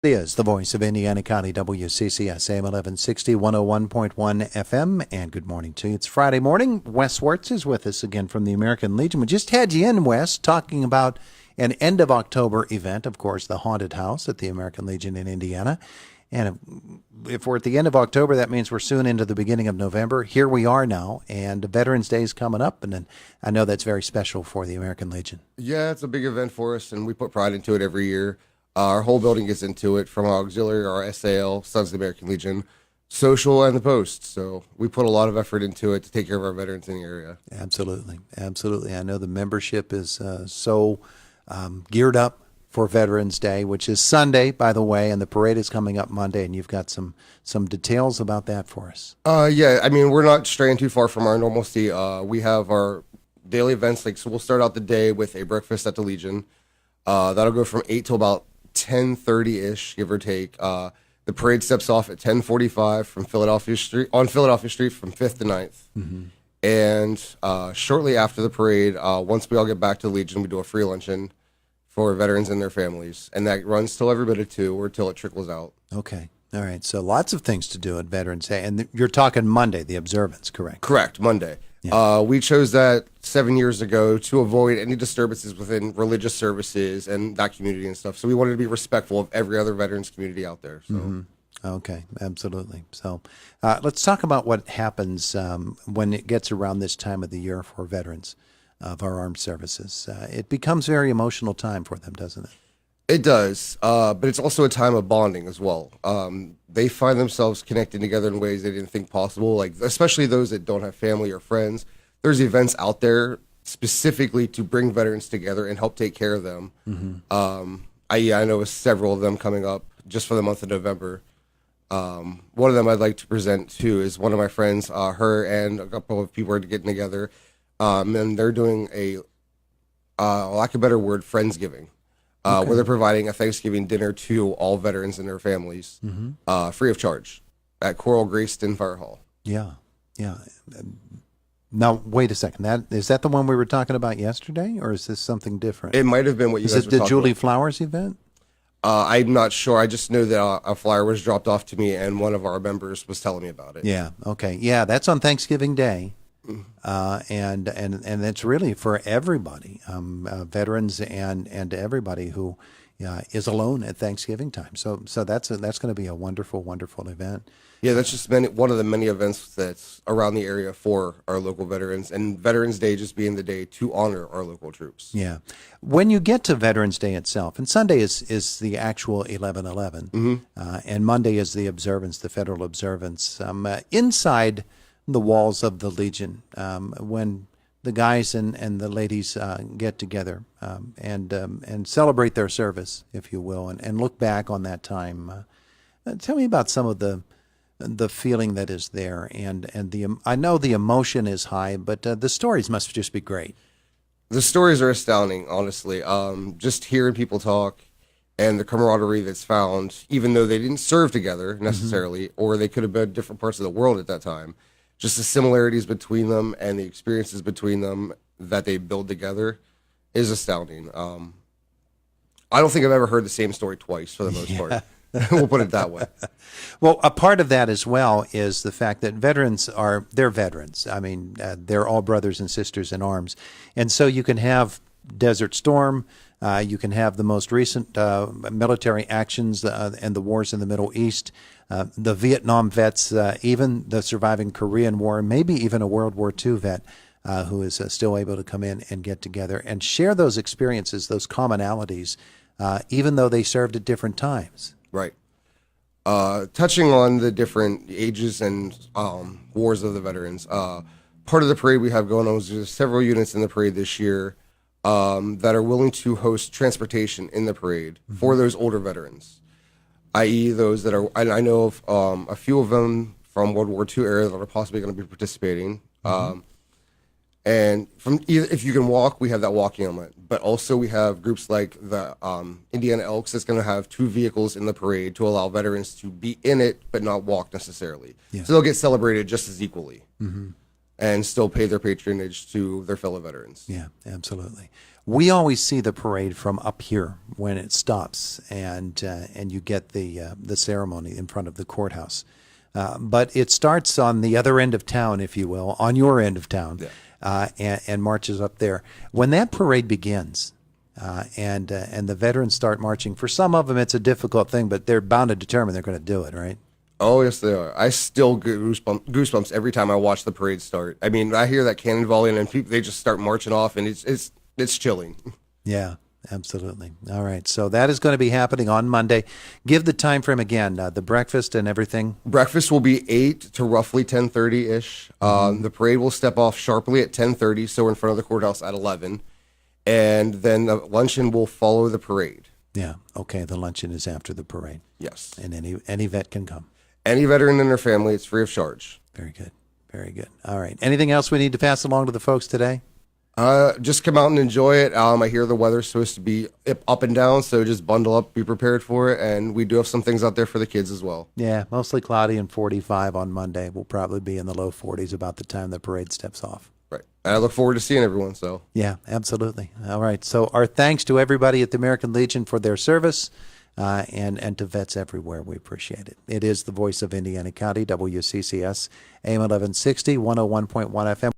Is the voice of Indiana County, WCCS, AM 1160, 101.1 FM, and good morning to you. It's Friday morning. Wes Wertz is with us again from the American Legion. We just had you in, Wes, talking about an end of October event, of course, the Haunted House at the American Legion in Indiana. And if we're at the end of October, that means we're soon into the beginning of November. Here we are now, and Veterans Day is coming up, and I know that's very special for the American Legion. Yeah, it's a big event for us, and we put pride into it every year. Our whole building gets into it, from our auxiliary, our SAL, Sons of the American Legion, social, and the Post. So we put a lot of effort into it to take care of our veterans in the area. Absolutely. Absolutely. I know the membership is so geared up for Veterans Day, which is Sunday, by the way, and the parade is coming up Monday, and you've got some details about that for us. Yeah, I mean, we're not straying too far from our normalcy. We have our daily events, so we'll start out the day with a breakfast at the Legion. That'll go from 8 till about 10:30-ish, give or take. The parade steps off at 10:45 from Philadelphia Street from 5th to 9th. Mm-hmm. And shortly after the parade, once we all get back to the Legion, we do a free luncheon for veterans and their families, and that runs till every bit of 2 or till it trickles out. Okay. All right. So lots of things to do at Veterans Day, and you're talking Monday, the observance, correct? Correct, Monday. Yeah. We chose that 7 years ago to avoid any disturbances within religious services and that community and stuff. So we wanted to be respectful of every other veterans community out there. So. Mm-hmm. Okay, absolutely. So let's talk about what happens when it gets around this time of the year for veterans of our armed services. It becomes a very emotional time for them, doesn't it? It does, but it's also a time of bonding as well. They find themselves connected together in ways they didn't think possible, like especially those that don't have family or friends. There's events out there specifically to bring veterans together and help take care of them. Mm-hmm. I know several of them coming up just for the month of November. One of them I'd like to present to is one of my friends. Her and a couple of people are getting together, and they're doing a lack of a better word, Friendsgiving. Where they're providing a Thanksgiving dinner to all veterans and their families, mm-hmm. Free of charge, at Coral Greyston Fire Hall. Yeah. Now, wait a second. Is that the one we were talking about yesterday, or is this something different? It might have been what you guys were talking about. Is it the Julie Flowers event? I'm not sure. I just know that a flyer was dropped off to me, and one of our members was telling me about it. Yeah. Okay. Yeah, that's on Thanksgiving Day. And it's really for everybody, veterans and everybody who is alone at Thanksgiving time. So that's going to be a wonderful, wonderful event. Yeah, that's just one of the many events that's around the area for our local veterans, and Veterans Day just being the day to honor our local troops. Yeah. When you get to Veterans Day itself, and Sunday is the actual 11/11, mm-hmm. And Monday is the observance, the federal observance. Inside the walls of the Legion, when the guys and the ladies get together and celebrate their service, if you will, and look back on that time. Tell me about some of the feeling that is there, and I know the emotion is high, but the stories must just be great. The stories are astounding, honestly. Just hearing people talk and the camaraderie that's found, even though they didn't serve together necessarily, mm-hmm. or they could have been different parts of the world at that time. Just the similarities between them and the experiences between them that they build together is astounding. I don't think I've ever heard the same story twice, for the most part. We'll put it that way. Well, a part of that as well is the fact that they're veterans. I mean, they're all brothers and sisters in arms. And so you can have Desert Storm, you can have the most recent military actions and the wars in the Middle East, the Vietnam vets, even the surviving Korean War, maybe even a World War II vet who is still able to come in and get together and share those experiences, those commonalities, even though they served at different times. Right. Touching on the different ages and wars of the veterans, part of the parade we have going on is there's several units in the parade this year that are willing to host transportation in the parade mm-hmm. for those older veterans, i.e. those that are, I know of a few of them from World War II era that are possibly going to be participating. Mm-hmm. And if you can walk, we have that walking element. But also we have groups like the Indiana Elks that's going to have 2 vehicles in the parade to allow veterans to be in it but not walk necessarily. Yeah. So they'll get celebrated just as equally. Mm-hmm. And still pay their patronage to their fellow veterans. Yeah, absolutely. We always see the parade from up here when it stops, and you get the ceremony in front of the courthouse. But it starts on the other end of town, if you will, on your end of town, and marches up there. When that parade begins, and the veterans start marching, for some of them it's a difficult thing, but they're bound and determined they're going to do it, right? Oh, yes, they are. I still get goosebumps every time I watch the parade start. I mean, I hear that cannon volley, and then people, they just start marching off, and it's chilling. Yeah, absolutely. All right, so that is going to be happening on Monday. Give the time frame again, the breakfast and everything. Breakfast will be 8 to roughly 10:30-ish. The parade will step off sharply at 10:30, so we're in front of the courthouse at 11. And then the luncheon will follow the parade. Yeah, okay, the luncheon is after the parade. Yes. And any vet can come. Any veteran and their family, it's free of charge. Very good, very good. All right, anything else we need to pass along to the folks today? Just come out and enjoy it. I hear the weather's supposed to be up and down, so just bundle up, be prepared for it. And we do have some things out there for the kids as well. Yeah, mostly cloudy and 45 on Monday. We'll probably be in the low 40s about the time the parade steps off. Right. And I look forward to seeing everyone. So yeah, absolutely. All right. So our thanks to everybody at the American Legion for their service, and to vets everywhere. We appreciate it. It is the voice of Indiana County, WCCS, AM 1160, 101.1 FM.